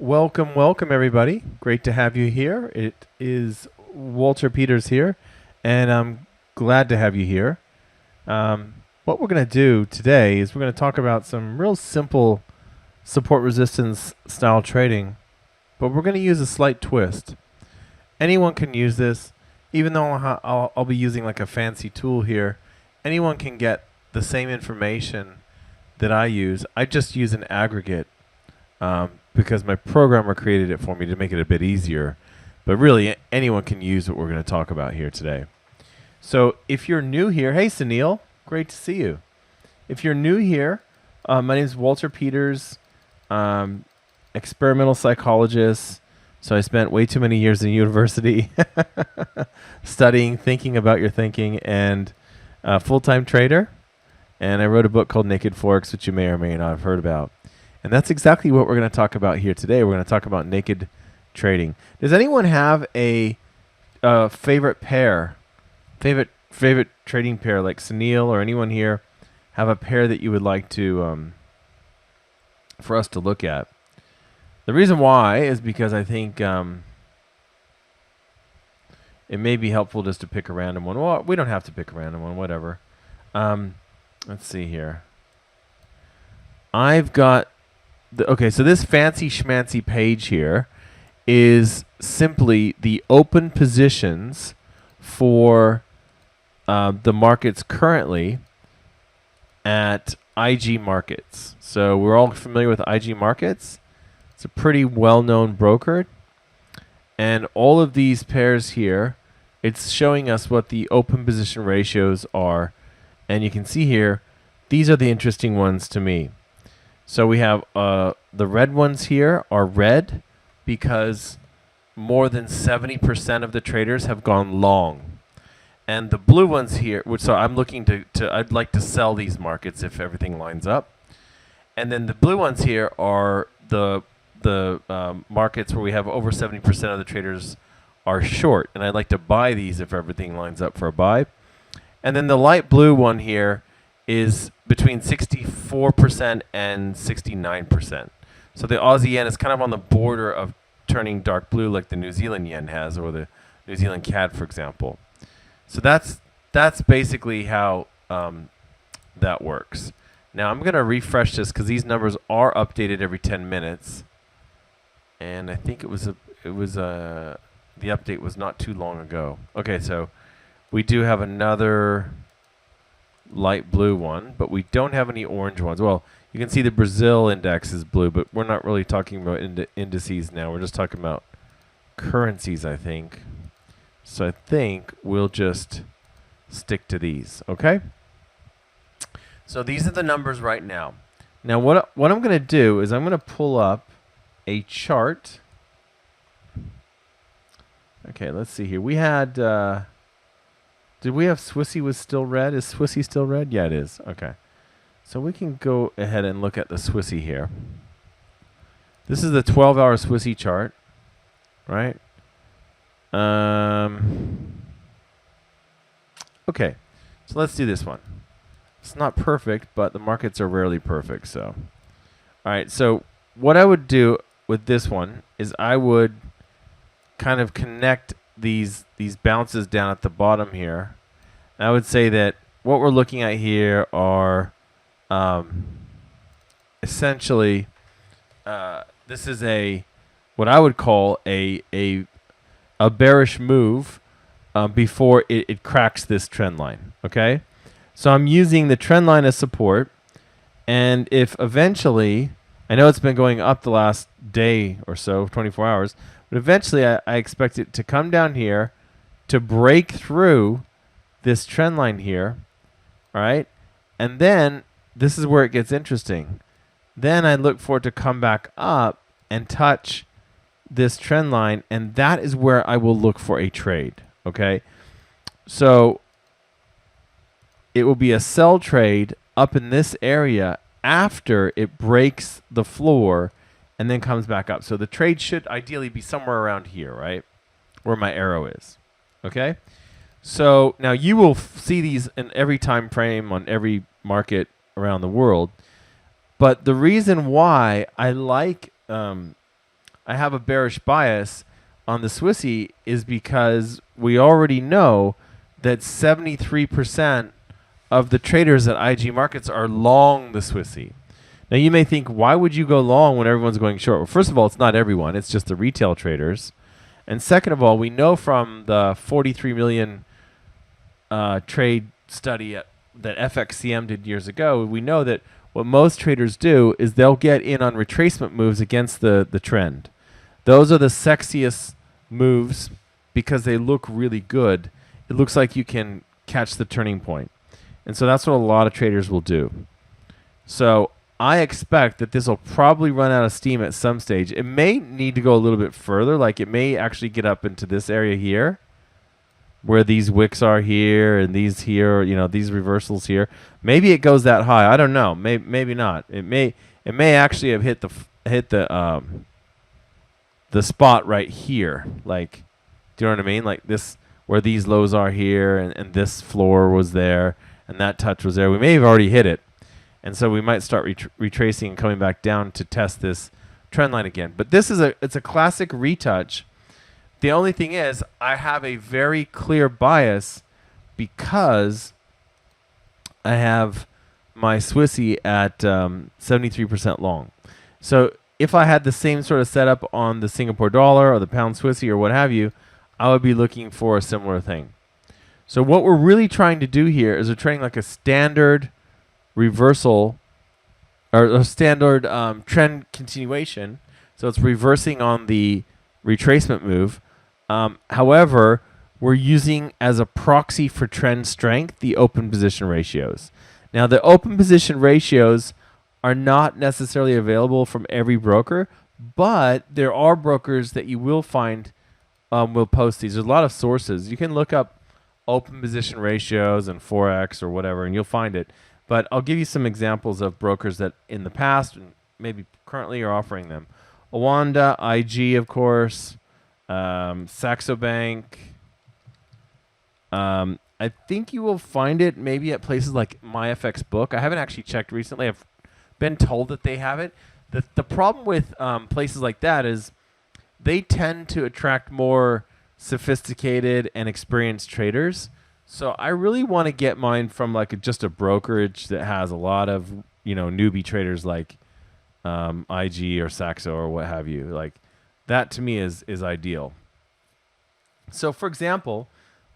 Welcome, welcome, everybody. Great to have you here. It is Walter Peters here, and I'm glad to have you here. What we're going to do today is we're going to talk about some real simple support resistance style trading, but we're going to use a slight twist. Anyone can use this, even though I'll be using like a fancy tool here. Anyone can get the same information that I use. I just use an aggregate. Because my programmer created it for me to make it a bit easier. But really, anyone can use what we're going to talk about here today. So if you're new here, hey, Sunil, great to see you. If you're new here, my name is Walter Peters, experimental psychologist. So I spent way too many years in university studying, thinking about your thinking, and full-time trader. And I wrote a book called Naked Forex, which you may or may not have heard about. And that's exactly what we're going to talk about here today. We're going to talk about naked trading. Does anyone have a favorite pair, favorite trading pair, like Sunil or anyone here, have a pair that you would like to for us to look at? The reason why is because I think it may be helpful just to pick a random one. Well, we don't have to pick a random one, whatever. Let's see here. I've got okay, so this fancy schmancy page here is simply the open positions for the markets currently at IG Markets. So we're all familiar with IG Markets. It's a pretty well-known broker. And all of these pairs here, it's showing us what the open position ratios are. And you can see here, these are the interesting ones to me. So we have the red ones here are red because more than 70% of the traders have gone long. And the blue ones here, which so I'm looking I'd like to sell these markets if everything lines up. And then the blue ones here are the markets where we have over 70% of the traders are short. And I'd like to buy these if everything lines up for a buy. And then the light blue one here is between 64% and 69%. So the Aussie Yen is kind of on the border of turning dark blue like the New Zealand Yen has, or the New Zealand CAD, for example. So that's basically how that works. Now I'm going to refresh this because these numbers are updated every 10 minutes. And I think the update was not too long ago. Okay, so we do have another light blue one, but we don't have any orange ones. Well, you can see the Brazil index is blue, but we're not really talking about indices now. We're just talking about currencies, I think. So I think we'll just stick to these, okay? So these are the numbers right now. Now what I'm going to do is I'm going to pull up a chart. Okay, let's see here. We had did we have Swissy was still red? Is Swissy still red? Yeah, it is. Okay. So we can go ahead and look at the Swissy here. This is the 12-hour Swissy chart, right? Okay. So let's do this one. It's not perfect, but the markets are rarely perfect, so. All right, so what I would do with this one is I would kind of connect these bounces down at the bottom here. And I would say that what we're looking at here are essentially this is what I would call a bearish move before it cracks this trend line. Okay, so I'm using the trend line as support, and if eventually, I know it's been going up the last day or so, 24 hours. But eventually, I expect it to come down here to break through this trend line here, all right? And then this is where it gets interesting. Then I look for it to come back up and touch this trend line, and that is where I will look for a trade, okay? So it will be a sell trade up in this area after it breaks the floor and then comes back up. So the trade should ideally be somewhere around here, right? Where my arrow is. Okay? So now you will see these in every time frame on every market around the world. But the reason why I like I have a bearish bias on the Swissy is because we already know that 73% of the traders at IG markets are long the Swissy. Now you may think, why would you go long when everyone's going short? Well, first of all, it's not everyone. It's just the retail traders. And second of all, we know from the 43 million trade study that FXCM did years ago, we know that what most traders do is they'll get in on retracement moves against the trend. Those are the sexiest moves because they look really good. It looks like you can catch the turning point. And so that's what a lot of traders will do. So I expect that this will probably run out of steam at some stage. It may need to go a little bit further. Like it may actually get up into this area here where these wicks are here and these here, you know, these reversals here. Maybe it goes that high. I don't know. Maybe not. It may actually have hit the spot right here. Like, do you know what I mean? Like this, where these lows are here and this floor was there and that touch was there. We may have already hit it. And so we might start retracing and coming back down to test this trend line again. But this is it's a classic retouch. The only thing is I have a very clear bias because I have my Swissy at 73% long. So if I had the same sort of setup on the Singapore dollar or the pound Swissy or what have you, I would be looking for a similar thing. So what we're really trying to do here is we're trading like a standard reversal or a standard trend continuation. So it's reversing on the retracement move. However, we're using as a proxy for trend strength the open position ratios. Now, the open position ratios are not necessarily available from every broker, but there are brokers that you will find will post these. There's a lot of sources. You can look up open position ratios and Forex or whatever, and you'll find it. But I'll give you some examples of brokers that in the past and maybe currently are offering them. Awanda, IG, of course, Saxo Bank. I think you will find it maybe at places like MyFX Book. I haven't actually checked recently. I've been told that they have it. The problem with places like that is they tend to attract more sophisticated and experienced traders. So I really want to get mine from like just a brokerage that has a lot of, you know, newbie traders like IG or Saxo or what have you. Like that to me is ideal. So for example,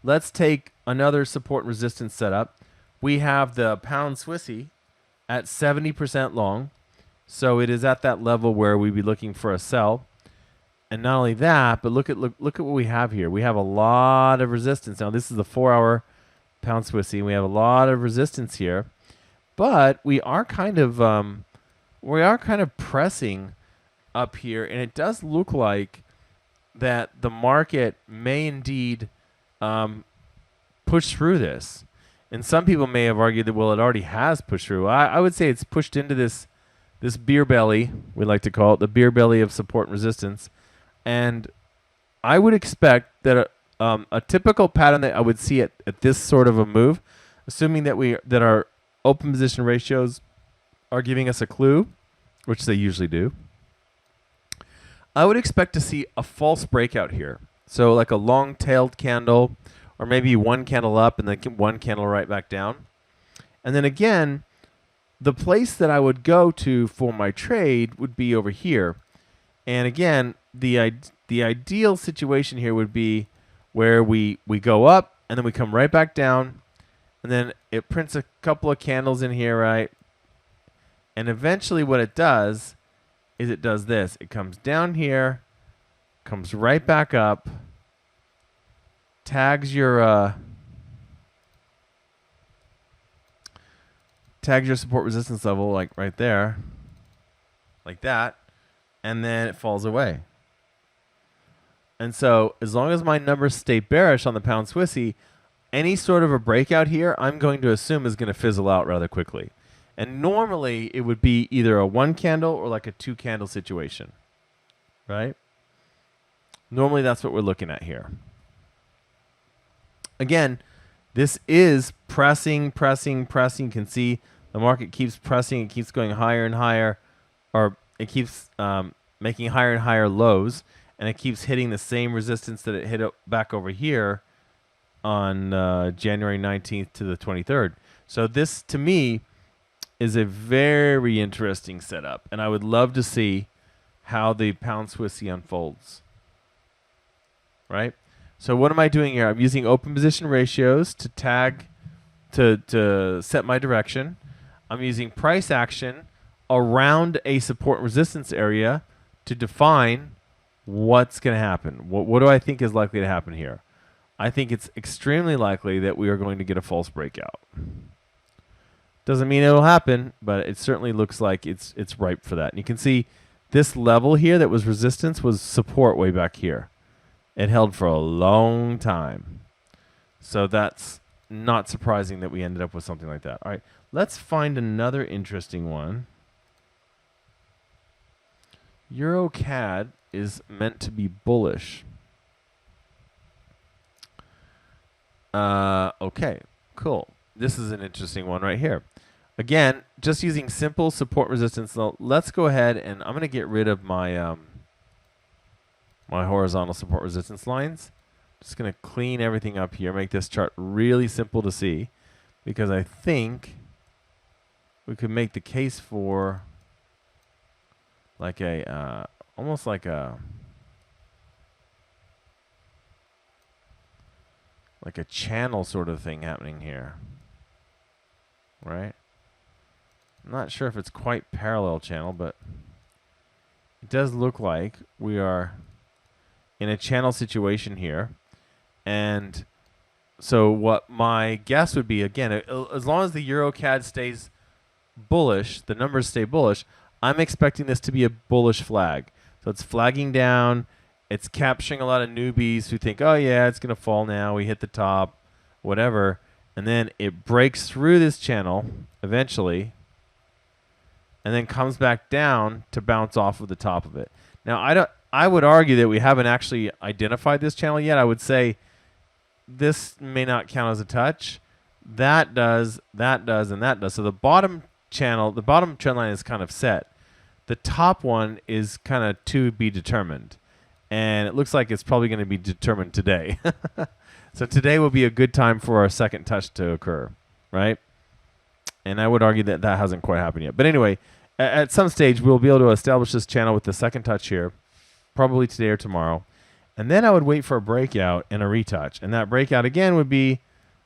let's take another support and resistance setup. We have the pound Swissy at 70% long. So it is at that level where we'd be looking for a sell. And not only that, but look at what we have here. We have a lot of resistance. Now this is the 4-hour pound Swissy. We have a lot of resistance here, but we are kind of pressing up here, and it does look like that the market may indeed push through this. And some people may have argued that, well, it already has pushed through. I would say it's pushed into this beer belly, we like to call it, the beer belly of support and resistance. And I would expect that a typical pattern that I would see at this sort of a move, assuming that our open position ratios are giving us a clue, which they usually do, I would expect to see a false breakout here. So like a long-tailed candle, or maybe one candle up and then one candle right back down. And then again, the place that I would go to for my trade would be over here. And again, the ideal situation here would be where we go up and then we come right back down, and then it prints a couple of candles in here, right? And eventually what it does is it does this. It comes down here, comes right back up, tags your support resistance level like right there, like that, and then it falls away. And so as long as my numbers stay bearish on the pound Swissy, any sort of a breakout here, I'm going to assume is going to fizzle out rather quickly. And normally it would be either a one candle or like a two candle situation, right? Normally that's what we're looking at here. Again, this is pressing. You can see the market keeps pressing. It keeps going higher and higher, or it keeps making higher and higher lows, and it keeps hitting the same resistance that it hit back over here on January 19th to the 23rd. So this, to me, is a very interesting setup, and I would love to see how the pound Swissy unfolds. Right? So what am I doing here? I'm using open position ratios to tag, to set my direction. I'm using price action around a support resistance area to define what's going to happen. What do I think is likely to happen here? I think it's extremely likely that we are going to get a false breakout. Doesn't mean it'll happen, but it certainly looks like it's ripe for that. And you can see this level here that was resistance was support way back here. It held for a long time. So that's not surprising that we ended up with something like that. All right, let's find another interesting one. Euro CAD is meant to be bullish. Okay, cool. This is an interesting one right here. Again, just using simple support resistance. So let's go ahead and I'm going to get rid of my my horizontal support resistance lines. Just going to clean everything up here, make this chart really simple to see, because I think we could make the case for like a almost like a channel sort of thing happening here, right? I'm not sure if it's quite parallel channel, but it does look like we are in a channel situation here. And so what my guess would be, again, as long as the Euro CAD stays bullish, the numbers stay bullish, I'm expecting this to be a bullish flag. So it's flagging down. It's capturing a lot of newbies who think, oh, yeah, it's going to fall now. We hit the top, whatever. And then it breaks through this channel eventually and then comes back down to bounce off of the top of it. Now, I would argue that we haven't actually identified this channel yet. I would say this may not count as a touch. That does, and that does. So the bottom channel, the bottom trend line is kind of set. The top one is kind of to be determined. And it looks like it's probably going to be determined today. So today will be a good time for our second touch to occur, right? And I would argue that that hasn't quite happened yet. But anyway, at some stage, we'll be able to establish this channel with the second touch here, probably today or tomorrow. And then I would wait for a breakout and a retouch. And that breakout, again, would be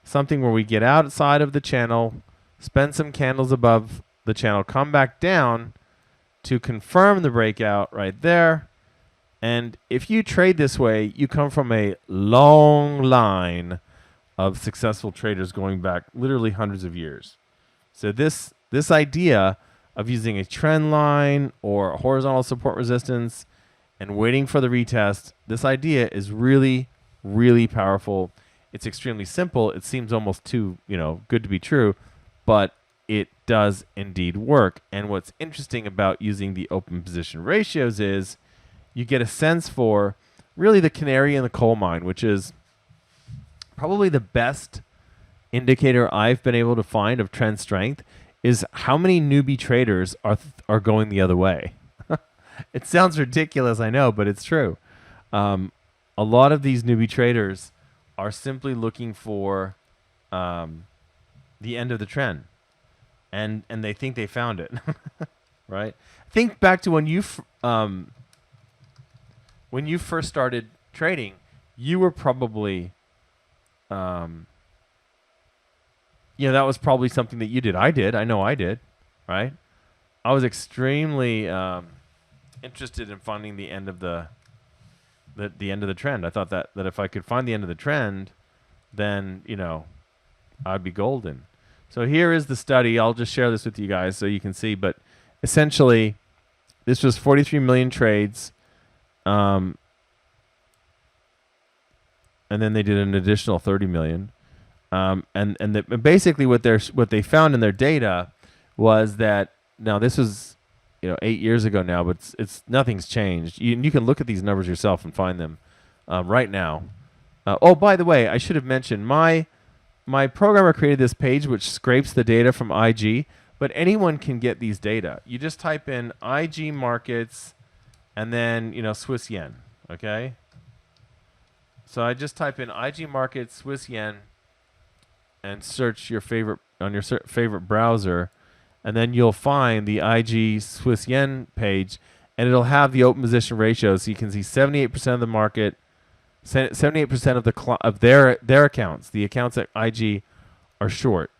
something where we get outside of the channel, spend some candles above the channel, come back down to confirm the breakout right there. And if you trade this way, you come from a long line of successful traders going back literally hundreds of years. So this idea of using a trend line or a horizontal support resistance and waiting for the retest, this idea is really, really powerful. It's extremely simple. It seems almost too, good to be true, but it does indeed work. And what's interesting about using the open position ratios is you get a sense for really the canary in the coal mine, which is probably the best indicator I've been able to find of trend strength, is how many newbie traders are going the other way. It sounds ridiculous, I know, but it's true. A lot of these newbie traders are simply looking for the end of the trend, and they think they found it, right? Think back to when you first started trading, you were probably, that was probably something that you did. I know I did, right? I was extremely interested in finding the end of the end of the trend. I thought that if I could find the end of the trend, then I'd be golden. So here is the study. I'll just share this with you guys so you can see. But essentially, this was 43 million trades. And then they did an additional 30 million. Basically what they found in their data was that, now this was 8 years ago now, but it's nothing's changed. You can look at these numbers yourself and find them right now. Oh, by the way, I should have mentioned my programmer created this page which scrapes the data from IG, but anyone can get these data. You just type in IG markets and then Swiss yen. Okay. So I just type in IG market Swiss yen and search your favorite on your favorite browser, and then you'll find the IG Swiss yen page, and it'll have the open position ratio. So you can see 78% of the market, 78% of of their accounts, the accounts at IG, are short,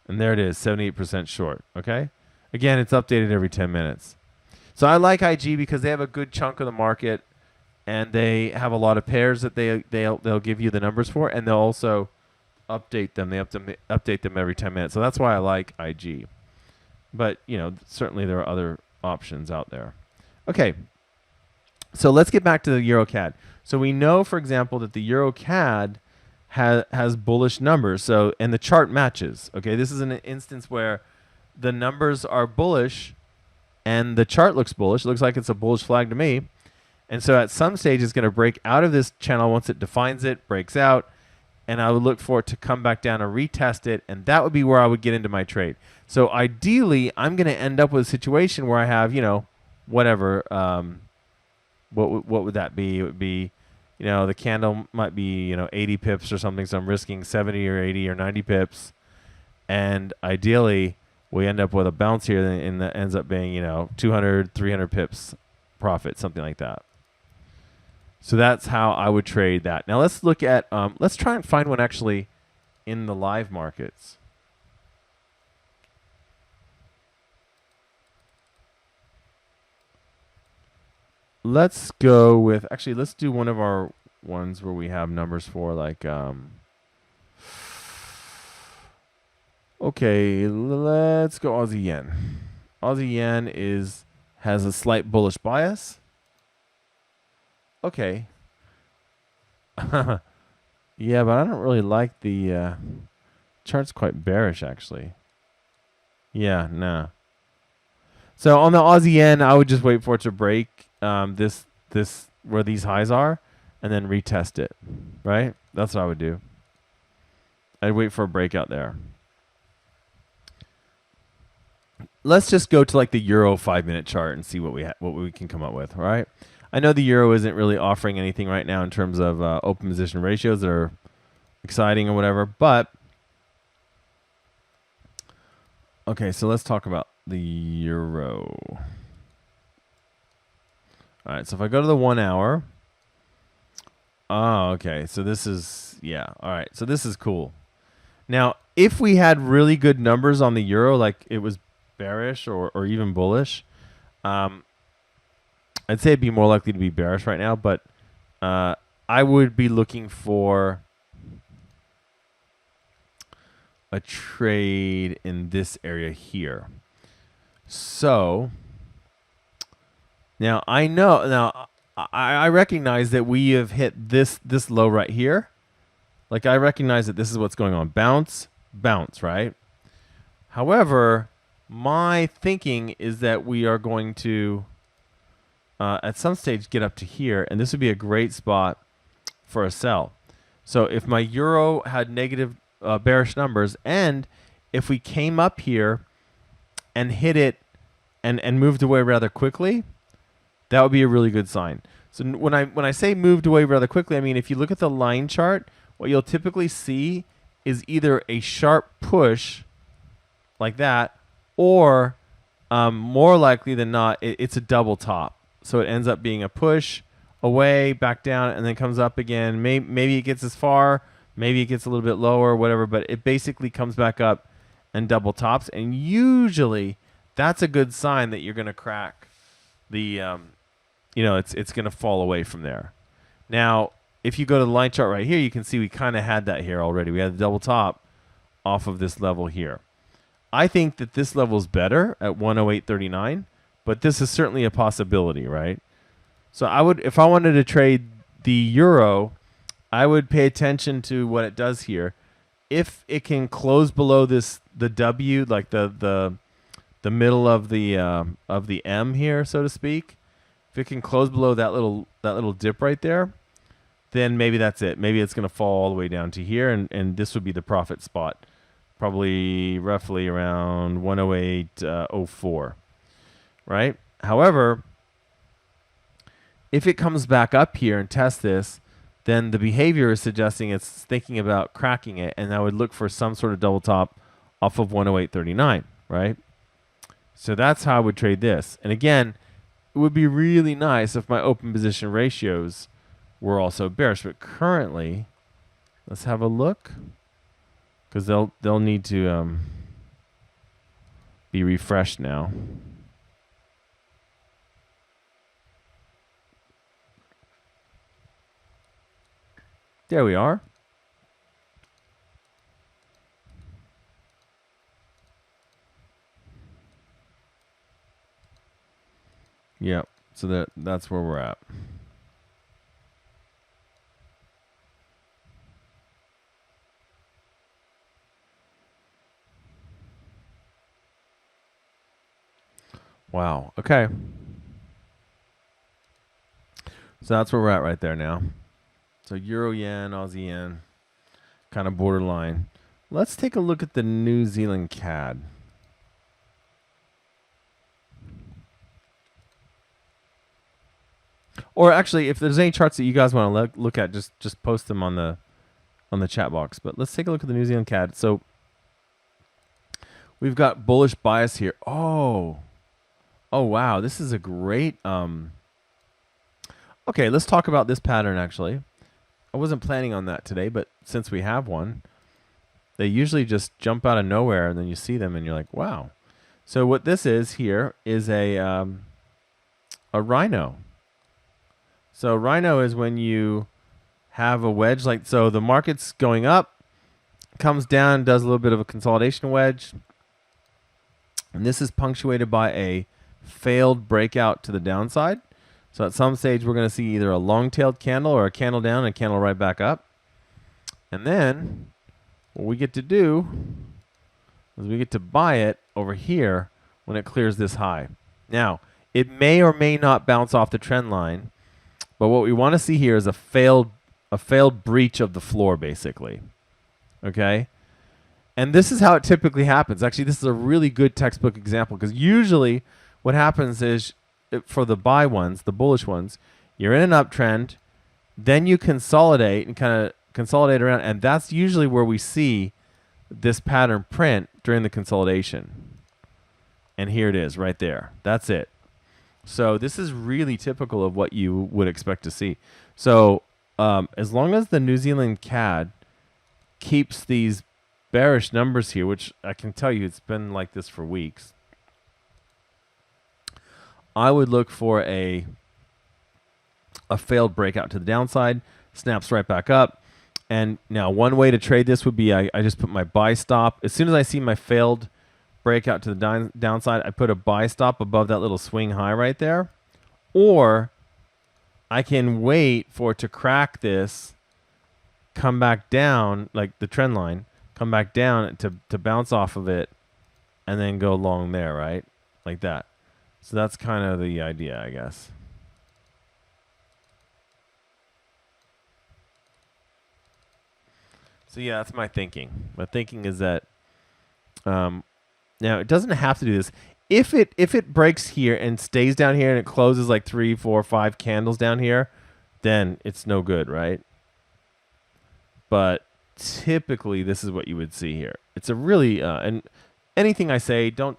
and there it is, 78% short. Okay, again, it's updated every 10 minutes. So I like IG because they have a good chunk of the market, and they have a lot of pairs that they'll give you the numbers for, and they'll also update them. They update them every 10 minutes. So that's why I like IG. But certainly there are other options out there. Okay, so let's get back to the Euro CAD. So we know, for example, that the Euro CAD has bullish numbers. So and the chart matches. Okay, this is an instance where the numbers are bullish, and the chart looks bullish. It looks like it's a bullish flag to me. And so at some stage, it's going to break out of this channel once it defines it, breaks out, and I would look for it to come back down and retest it, and that would be where I would get into my trade. So ideally, I'm going to end up with a situation where I have, whatever. What would that be? It would be, the candle might be, 80 pips or something, so I'm risking 70 or 80 or 90 pips, and ideally, we end up with a bounce here, and that ends up being, 200, 300 pips profit, something like that. So that's how I would trade that. Now let's look at, let's try and find one actually in the live markets. Let's go with, actually, let's do one of our ones where we have numbers for like, okay, let's go Aussie Yen. Aussie Yen has a slight bullish bias. Okay. Yeah, but I don't really like the chart's quite bearish, actually. Yeah, no. So on the Aussie Yen, I would just wait for it to break this where these highs are, and then retest it. Right? That's what I would do. I'd wait for a breakout there. Let's just go to like the Euro 5-minute chart and see what we can come up with. All right. I know the Euro isn't really offering anything right now in terms of open position ratios that are exciting or whatever, but okay, so let's talk about the Euro. All right, so if I go to the 1 hour, oh, okay, so this is, yeah, all right, so this is cool. Now, if we had really good numbers on the Euro, like it was bearish or even bullish, I'd say it'd be more likely to be bearish right now, but I would be looking for a trade in this area here. So now I recognize that we have hit this low right here. Like I recognize that this is what's going on. Bounce, bounce, right? However, my thinking is that we are going to at some stage get up to here, and this would be a great spot for a sell. So if my Euro had negative bearish numbers, and if we came up here and hit it and moved away rather quickly, that would be a really good sign. So when I say moved away rather quickly, I mean if you look at the line chart, what you'll typically see is either a sharp push like that, or more likely than not, it's a double top. So it ends up being a push away, back down, and then comes up again. Maybe it gets as far, maybe it gets a little bit lower, whatever, but it basically comes back up and double tops. And usually that's a good sign that you're going to crack the, it's going to fall away from there. Now, if you go to the line chart right here, you can see we kind of had that here already. We had the double top off of this level here. I think that this level is better at 108.39, but this is certainly a possibility, right? So I would, if I wanted to trade the Euro, I would pay attention to what it does here. If it can close below this, the W, like the middle of the M here, so to speak, if it can close below that little dip right there, then maybe that's it. Maybe it's going to fall all the way down to here, and this would be the profit spot, probably roughly around 108.04, right? However, if it comes back up here and tests this, then the behavior is suggesting it's thinking about cracking it, and I would look for some sort of double top off of 108.39, right? So that's how I would trade this. And again, it would be really nice if my open position ratios were also bearish, but currently, let's have a look, because they'll need to be refreshed now. There we are. Yep. So that's where we're at. Wow. Okay. So that's where we're at right there now. So Euro Yen, Aussie Yen, kind of borderline. Let's take a look at the New Zealand CAD. Or actually, if there's any charts that you guys want to look at, just post them on the chat box. But let's take a look at the New Zealand CAD. So we've got bullish bias here. Oh wow, this is a great. Okay, let's talk about this pattern actually. I wasn't planning on that today, but since we have one, they usually just jump out of nowhere, and then you see them, and you're like, wow. So what this is here is a rhino. So rhino is when you have a wedge, like so the market's going up, comes down, does a little bit of a consolidation wedge, and this is punctuated by a failed breakout to the downside. So at some stage, we're going to see either a long-tailed candle or a candle down and a candle right back up. And then what we get to do is we get to buy it over here when it clears this high. Now, it may or may not bounce off the trend line, but what we want to see here is a failed breach of the floor, basically. Okay? And this is how it typically happens. Actually, this is a really good textbook example, because usually what happens is, for the buy ones, the bullish ones, you're in an uptrend, then you consolidate and kind of consolidate around, and that's usually where we see this pattern print during the consolidation. And here it is right there. That's it. So this is really typical of what you would expect to see. So as long as the New Zealand CAD keeps these bearish numbers here, which I can tell you it's been like this for weeks, I would look for a failed breakout to the downside, snaps right back up. And now one way to trade this would be I just put my buy stop. As soon as I see my failed breakout to the downside, I put a buy stop above that little swing high right there. Or I can wait for it to crack this, come back down, like the trend line, come back down to bounce off of it, and then go long there, right? Like that. So that's kind of the idea, I guess. So yeah, that's my thinking. My thinking is that now it doesn't have to do this. If it breaks here and stays down here and it closes like 3, 4, 5 candles down here, then it's no good, right? But typically this is what you would see here. It's a really and anything I say, don't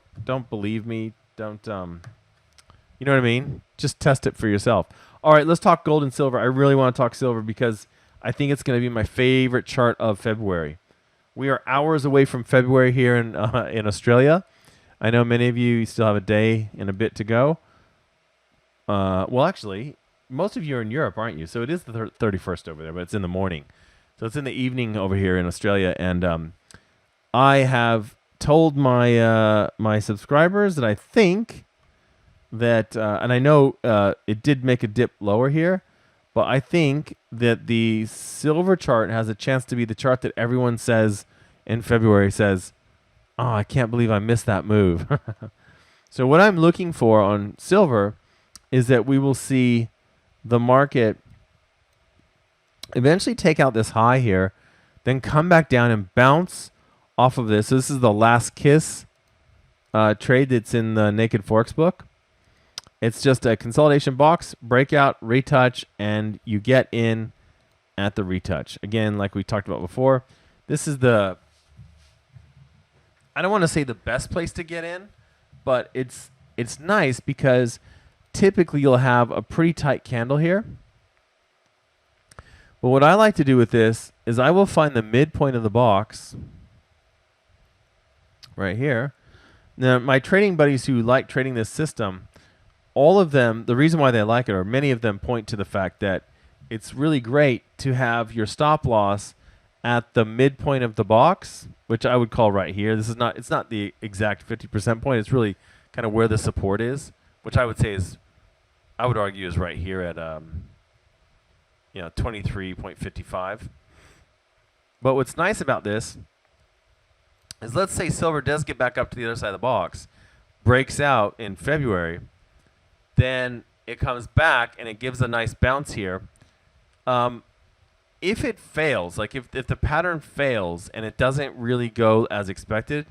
believe me. Don't you know what I mean? Just test it for yourself. All right, let's talk gold and silver. I really want to talk silver because I think it's going to be my favorite chart of February. We are hours away from February here in Australia. I know many of you still have a day and a bit to go. Well, actually, most of you are in Europe, aren't you? So it is the 31st over there, but it's in the morning. So it's in the evening over here in Australia, and I have told my my subscribers that I think that, and I know it did make a dip lower here, but I think that the silver chart has a chance to be the chart that everyone says in February says, oh, I can't believe I missed that move. So what I'm looking for on silver is that we will see the market eventually take out this high here, then come back down and bounce off of this. So this is the last kiss trade that's in the Naked Forex book. It's just a consolidation box, breakout, retouch, and you get in at the retouch. Again, like we talked about before, this is the, I don't want to say the best place to get in, but it's nice because typically you'll have a pretty tight candle here. But what I like to do with this is I will find the midpoint of the box right here. Now, my trading buddies who like trading this system, all of them, the reason why they like it, or many of them point to the fact that it's really great to have your stop loss at the midpoint of the box, which I would call right here. This is not, it's not the exact 50% point. It's really kind of where the support is, which I would say is, I would argue is right here at 23.55. But what's nice about this is, let's say silver does get back up to the other side of the box, breaks out in February, then it comes back and it gives a nice bounce here. If it fails, like if the pattern fails and it doesn't really go as expected,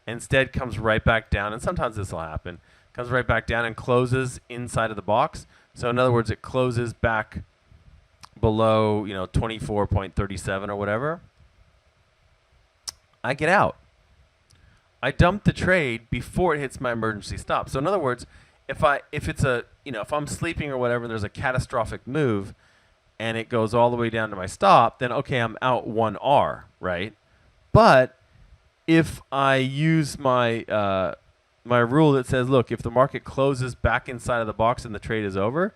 instead comes right back down, and sometimes this will happen, comes right back down and closes inside of the box. So in other words, it closes back below 24.37 or whatever, I get out. I dump the trade before it hits my emergency stop. So in other words, if I'm sleeping or whatever, and there's a catastrophic move and it goes all the way down to my stop, then okay, I'm out 1R, right? But if I use my my rule that says, look, if the market closes back inside of the box and the trade is over,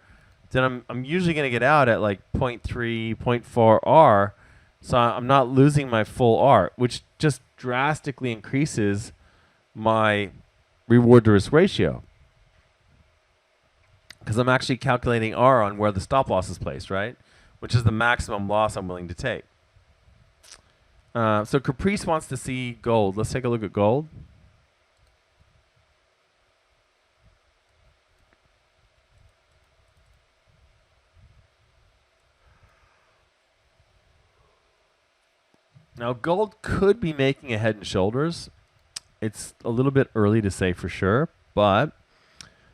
then I'm usually going to get out at like 0.3, 0.4 R, so I'm not losing my full R, which just drastically increases my reward to risk ratio, because I'm actually calculating R on where the stop loss is placed, right? Which is the maximum loss I'm willing to take. So Caprice wants to see gold. Let's take a look at gold. Now, gold could be making a head and shoulders. It's a little bit early to say for sure, but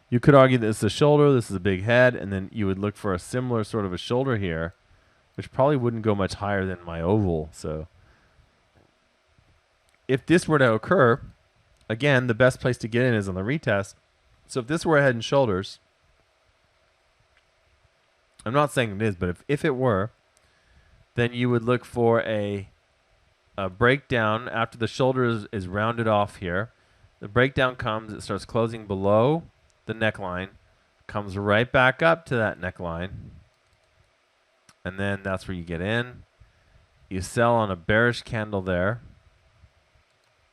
you could argue that this is a shoulder, this is a big head, and then you would look for a similar sort of a shoulder here, which probably wouldn't go much higher than my oval. So if this were to occur, again, the best place to get in is on the retest. So if this were a head and shoulders, I'm not saying it is, but if it were, then you would look for a breakdown after the shoulder is rounded off here. The breakdown comes, it starts closing below the neckline, comes right back up to that neckline, and then that's where you get in. You sell on a bearish candle there,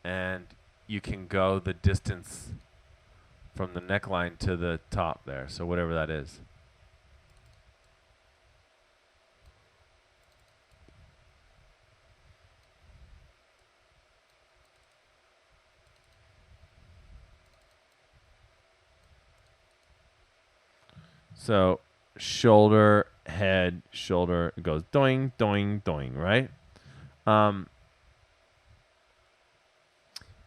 and you can go the distance from the neckline to the top there, so whatever that is. So shoulder, head, shoulder, it goes doing, doing, doing, right?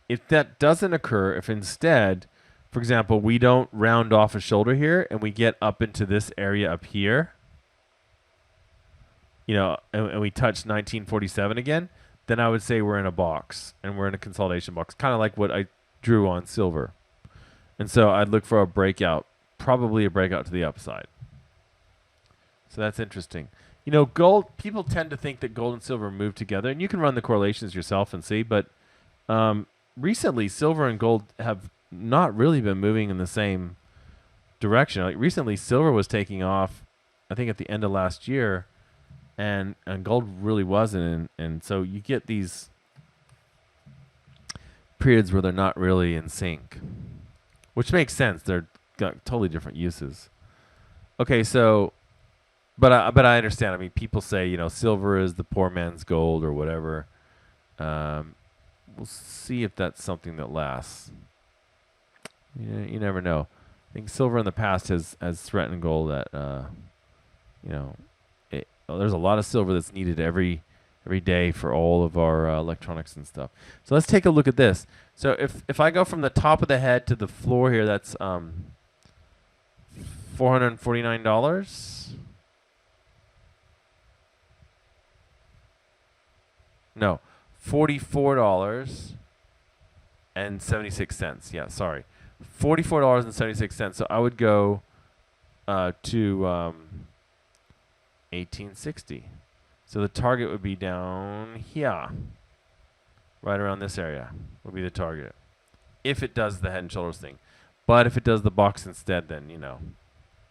If that doesn't occur, if instead, for example, we don't round off a shoulder here and we get up into this area up here, and we touch 1947 again, then I would say we're in a box and we're in a consolidation box, kind of like what I drew on silver. And so I'd look for a breakout, probably a breakout to the upside. So that's interesting. Gold, people tend to think that gold and silver move together, and you can run the correlations yourself and see, but recently silver and gold have not really been moving in the same direction. Like recently silver was taking off, I think at the end of last year, and gold really wasn't, and so you get these periods where they're not really in sync, which makes sense. They're got totally different uses. Okay, so but I understand. I mean, people say silver is the poor man's gold or whatever. We'll see if that's something that lasts. You never know. I think silver in the past has threatened gold that there's a lot of silver that's needed every day for all of our electronics and stuff. So let's take a look at this. So if I go from the top of the head to the floor here, that's $449. No, $44.76. Yeah, sorry, $44.76. So I would go to 1860. So the target would be down here, right around this area would be the target, if it does the head and shoulders thing. But if it does the box instead, then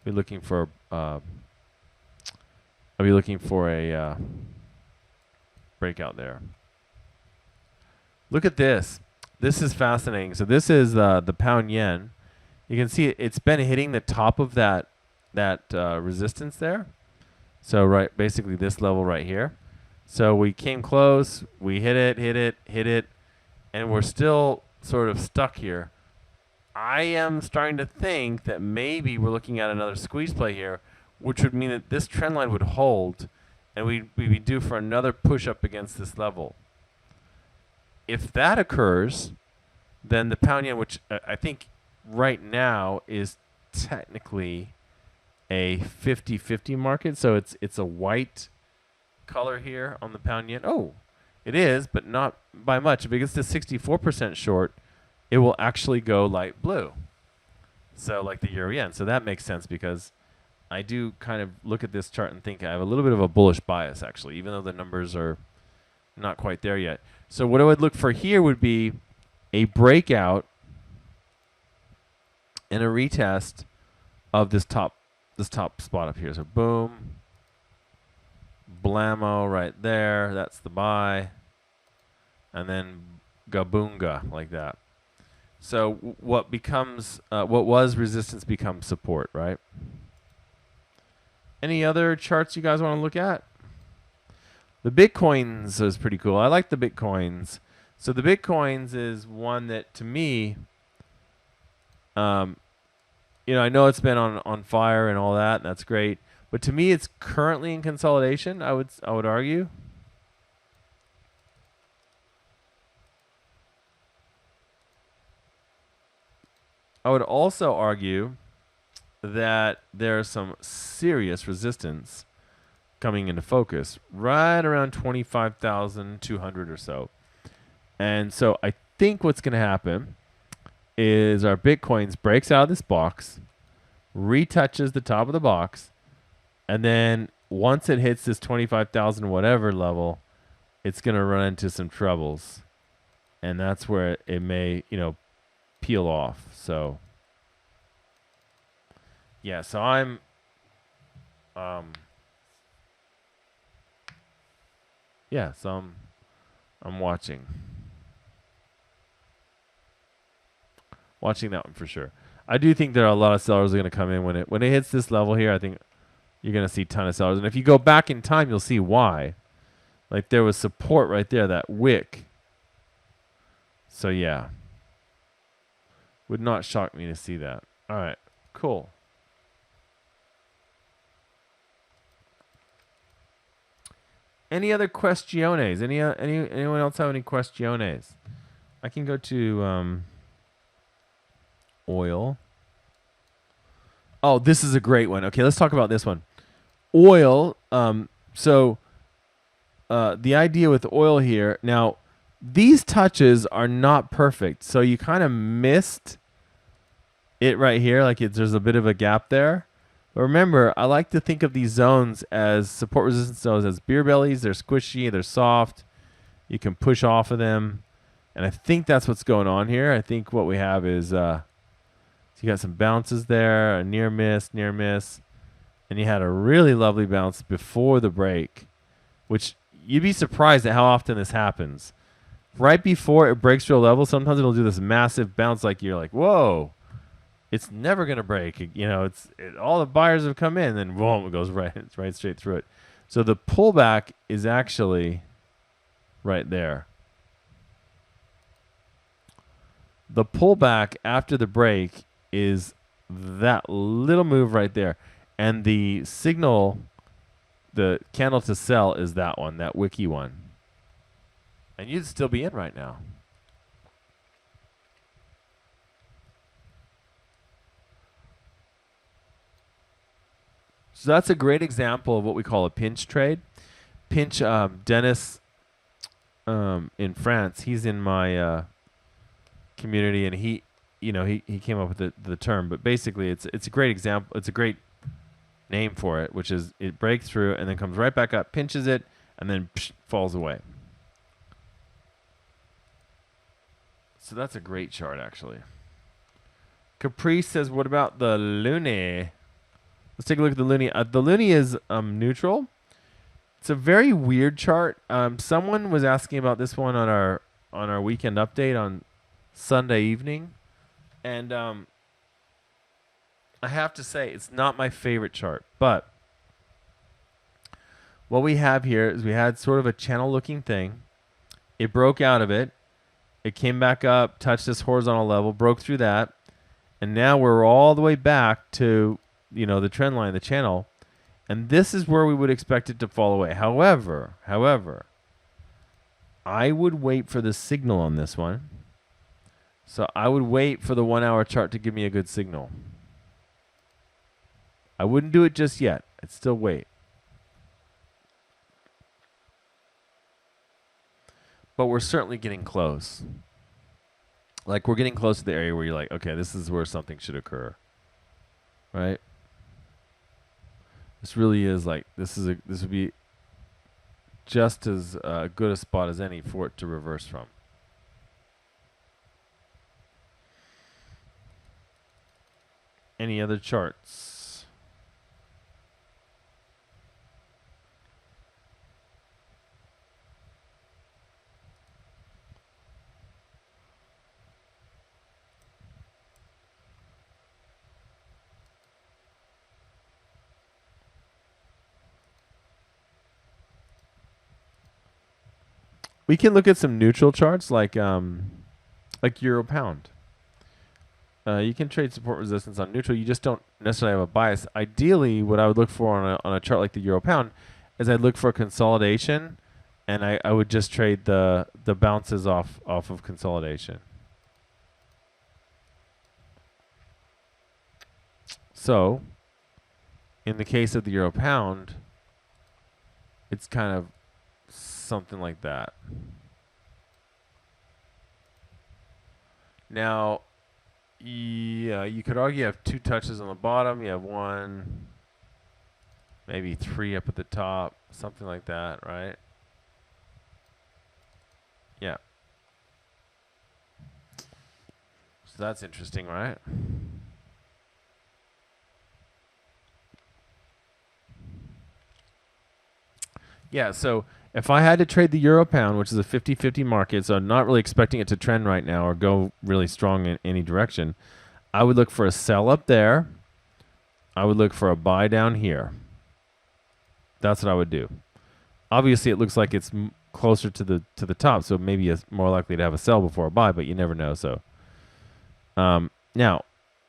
be looking for I'll be looking for a breakout there. Look at this. This is fascinating. So this is the pound yen. You can see it's been hitting the top of that resistance there. So basically this level right here. So we came close, we hit it, and we're still sort of stuck here. I am starting to think that maybe we're looking at another squeeze play here, which would mean that this trend line would hold, and we'd be due for another push up against this level. If that occurs, then the pound yen, which I think right now is technically a 50-50 market, so it's a white color here on the pound yen. Oh, it is, but not by much. If it gets to 64% short, it will actually go light blue. So like the euro yen. So that makes sense, because I do kind of look at this chart and think I have a little bit of a bullish bias, actually, even though the numbers are not quite there yet. So what I would look for here would be a breakout and a retest of this top spot up here. So boom, blammo right there. That's the buy. And then gaboonga like that. So what was resistance becomes support, right? Any other charts you guys want to look at? The Bitcoins is pretty cool. I like the Bitcoins. So the Bitcoins is one that, to me, I know it's been on fire and all that, and that's great. But to me, it's currently in consolidation, I would argue. I would also argue that there's some serious resistance coming into focus right around 25,200 or so. And so I think what's going to happen is our Bitcoins breaks out of this box, retouches the top of the box, and then once it hits this 25,000 whatever level, it's going to run into some troubles. And that's where it may, peel off. So yeah, so I'm watching that one for sure. I do think there are a lot of sellers are going to come in when it hits this level here. I think you're going to see a ton of sellers, and if you go back in time, you'll see why. Like there was support right there, that wick. So yeah, would not shock me to see that. All right, cool. Any other questiones? Anyone else have any questiones? I can go to oil. Oh, this is a great one. Okay, let's talk about this one. Oil. So the idea with oil here. Now, these touches are not perfect. So you kind of missed it right here. Like there's a bit of a gap there. But remember, I like to think of these zones as support resistance zones as beer bellies. They're squishy. They're soft. You can push off of them. And I think that's what's going on here. I think what we have is so you got some bounces there, a near miss, and you had a really lovely bounce before the break, which you'd be surprised at how often this happens. Right before it breaks to a level, sometimes it'll do this massive bounce like you're like, whoa, it's never going to break. All the buyers have come in, and boom, it goes right straight through it. So the pullback is actually right there. The pullback after the break is that little move right there. And the signal, the candle to sell, is that one, that wiki one. And you'd still be in right now. So that's a great example of what we call a pinch trade. Pinch, Dennis in France, he's in my community, and he came up with the term. But basically, it's a great example. It's a great name for it, which is it breaks through and then comes right back up, pinches it, and then falls away. So that's a great chart, actually. Caprice says, what about the loonie? Let's take a look at the loonie. The loonie is neutral. It's a very weird chart. Someone was asking about this one on our weekend update on Sunday evening, and I have to say it's not my favorite chart. But what we have here is we had sort of a channel-looking thing. It broke out of it. It came back up, touched this horizontal level, broke through that, and now we're all the way back to the trend line, the channel. And this is where we would expect it to fall away. However, I would wait for the signal on this one. So I would wait for the 1 hour chart to give me a good signal. I wouldn't do it just yet. I'd still wait. But we're certainly getting close. Like, we're getting close to the area where you're like, okay, this is where something should occur. Right? This really is like, this would be just as good a spot as any for it to reverse from. Any other charts? We can look at some neutral charts like Euro Pound. You can trade support resistance on neutral. You just don't necessarily have a bias. Ideally, what I would look for on a chart like the Euro Pound is I'd look for a consolidation, and I would just trade the bounces off of consolidation. So, in the case of the Euro Pound, it's kind of something like that. Now, yeah, you could argue you have two touches on the bottom. You have one, maybe three up at the top, something like that, right? Yeah. So that's interesting, right? Yeah, so if I had to trade the Euro Pound, which is a 50-50 market, so I'm not really expecting it to trend right now or go really strong in any direction, I would look for a sell up there. I would look for a buy down here. That's what I would do. Obviously, it looks like it's closer to the top, so maybe it's more likely to have a sell before a buy, but you never know. So now,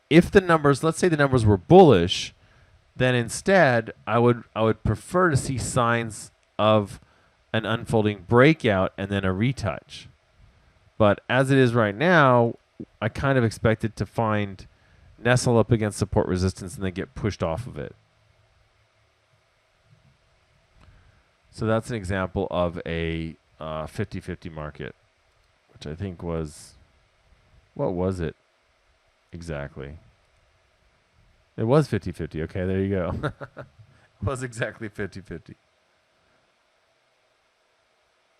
if the numbers, let's say the numbers were bullish, then instead I would prefer to see signs of an unfolding breakout and then a retouch. But as it is right now, I kind of expect it to nestle up against support resistance and then get pushed off of it. So that's an example of a 50-50 market, which I think was, what was it exactly? It was 50-50. Okay, there you go. It was exactly 50-50.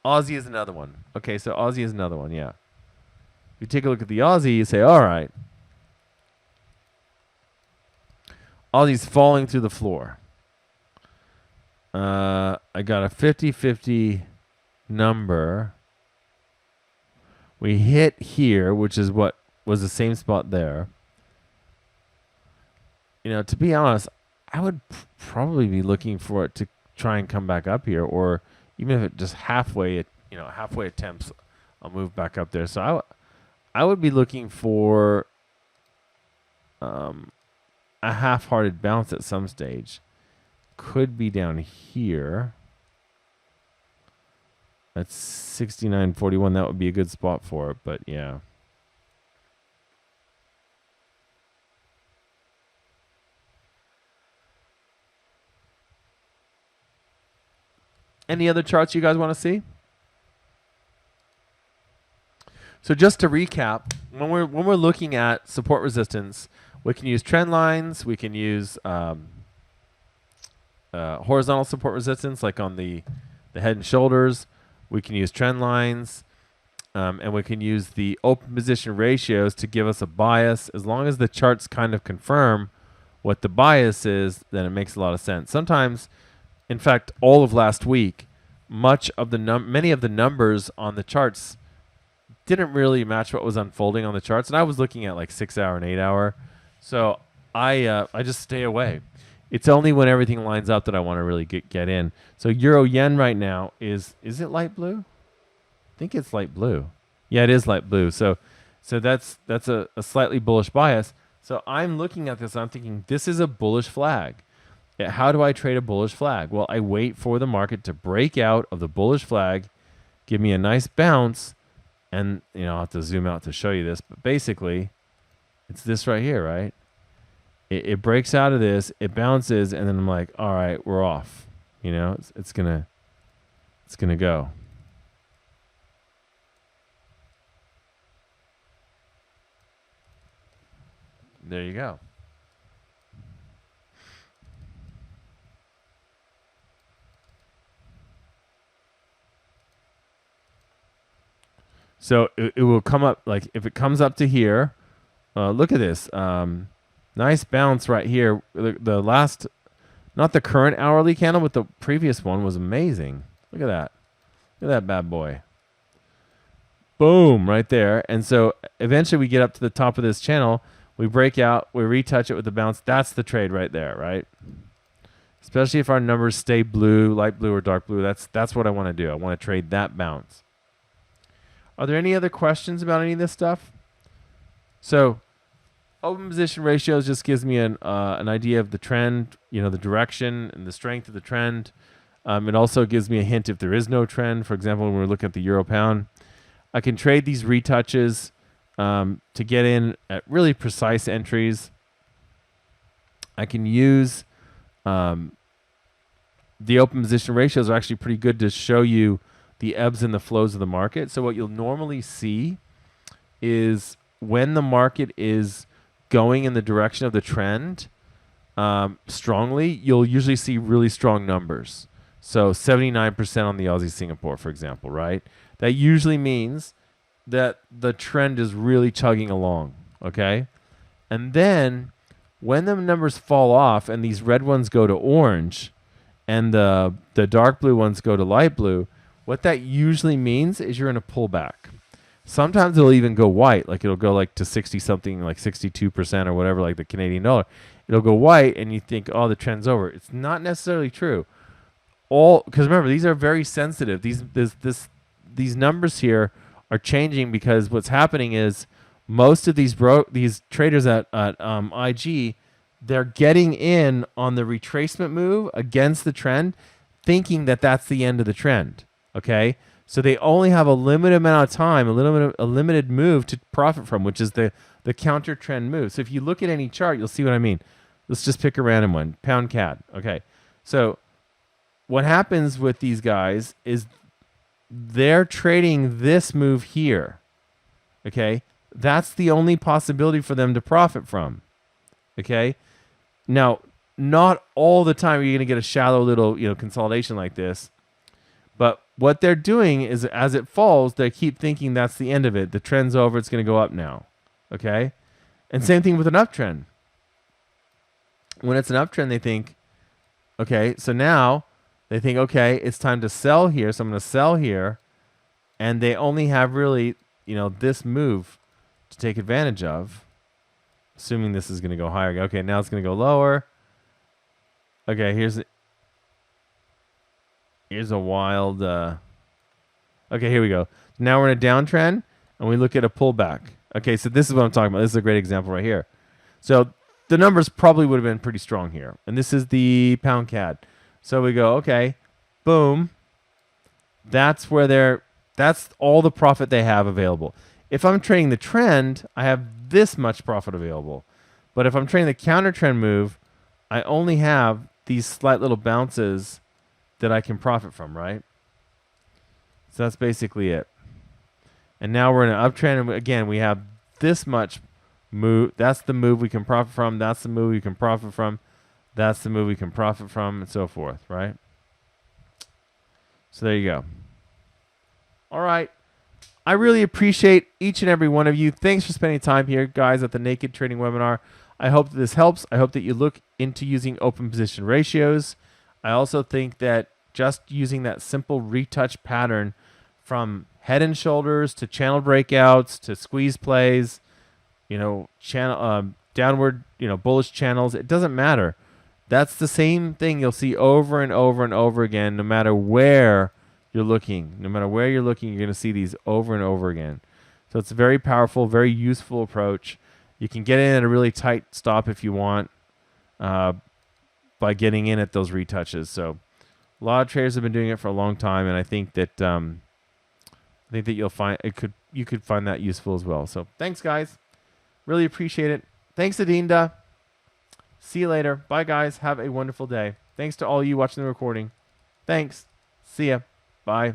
Aussie is another one. Okay, so Aussie is another one, yeah. If you take a look at the Aussie, you say, all right. Aussie's falling through the floor. I got a 50-50 number. We hit here, which is what was the same spot there. To be honest, I would probably be looking for it to try and come back up here, or even if it just halfway attempts, I'll move back up there. So I would be looking for a half-hearted bounce at some stage. Could be down here. That's 69.41. That would be a good spot for it, but yeah. Any other charts you guys want to see? So just to recap, when we're looking at support resistance, we can use trend lines. We can use horizontal support resistance, like on the head and shoulders. We can use trend lines, and we can use the open position ratios to give us a bias. As long as the charts kind of confirm what the bias is, then it makes a lot of sense. Sometimes, in fact, all of last week, many of the numbers on the charts didn't really match what was unfolding on the charts, and I was looking at like 6 hour and 8 hour, so I just stay away. It's only when everything lines up that I want to really get in. So Euro Yen right now is it light blue? I think it's light blue. Yeah, it is light blue. So that's a slightly bullish bias. So I'm looking at this, I'm thinking this is a bullish flag. How do I trade a bullish flag? Well, I wait for the market to break out of the bullish flag, give me a nice bounce, and I'll have to zoom out to show you this, but basically it's this right here, right? It breaks out of this, it bounces, and then I'm like, all right, we're off. It's gonna go. There you go. So it will come up, like if it comes up to here, look at this. Nice bounce right here. The last, not the current hourly candle, but the previous one was amazing. Look at that. Look at that bad boy. Boom, right there. And so eventually we get up to the top of this channel. We break out. We retouch it with the bounce. That's the trade right there, right? Especially if our numbers stay blue, light blue or dark blue. That's what I want to do. I want to trade that bounce. Are there any other questions about any of this stuff? So open position ratios just gives me an idea of the trend, the direction and the strength of the trend. It also gives me a hint if there is no trend. For example, when we're looking at the euro pound, I can trade these retouches to get in at really precise entries. I can use the open position ratios are actually pretty good to show you the ebbs and the flows of the market. So what you'll normally see is when the market is going in the direction of the trend strongly, you'll usually see really strong numbers. So 79% on the Aussie Singapore, for example, right? That usually means that the trend is really chugging along, okay? And then when the numbers fall off and these red ones go to orange and the dark blue ones go to light blue, what that usually means is you're in a pullback. Sometimes it'll even go white, like it'll go like to 60 something, like 62% or whatever, like the Canadian dollar. It'll go white and you think, oh, the trend's over. It's not necessarily true. Because remember, these are very sensitive. These numbers here are changing because what's happening is most of these traders at IG, they're getting in on the retracement move against the trend, thinking that that's the end of the trend. Okay, so they only have a limited amount of time, a limited move to profit from, which is the counter trend move. So if you look at any chart, you'll see what I mean. Let's just pick a random one, pound CAD. Okay, so what happens with these guys is they're trading this move here. Okay, that's the only possibility for them to profit from. Okay, now not all the time are you going to get a shallow little consolidation like this. But what they're doing is as it falls, they keep thinking that's the end of it. The trend's over. It's going to go up now. Okay? And same thing with an uptrend. When it's an uptrend, they think, okay, so now they think, okay, it's time to sell here. So I'm going to sell here. And they only have really, this move to take advantage of, assuming this is going to go higher. Okay, now it's going to go lower. Okay, here's a wild. Okay, here we go. Now we're in a downtrend, and we look at a pullback. Okay, so this is what I'm talking about. This is a great example right here. So the numbers probably would have been pretty strong here, and this is the pound CAD. So we go, okay, boom. That's all the profit they have available. If I'm trading the trend, I have this much profit available. But if I'm trading the counter trend move, I only have these slight little bounces that I can profit from, right? So that's basically it. And now we're in an uptrend, and again, we have this much move. That's the move we can profit from. That's the move we can profit from. That's the move we can profit from, and so forth, right? So there you go. All right. I really appreciate each and every one of you. Thanks for spending time here, guys, at the Naked Trading Webinar. I hope that this helps. I hope that you look into using open position ratios. I also think that just using that simple retouch pattern from head and shoulders to channel breakouts to squeeze plays, channel downward, bullish channels, it doesn't matter. That's the same thing you'll see over and over and over again, no matter where you're looking. No matter where you're looking, you're going to see these over and over again. So it's a very powerful, very useful approach. You can get in at a really tight stop if you want by getting in at those retouches. So a lot of traders have been doing it for a long time, and I think that you'll find you could find that useful as well. So thanks, guys. Really appreciate it. Thanks, Adinda. See you later. Bye, guys. Have a wonderful day. Thanks to all you watching the recording. Thanks. See ya. Bye.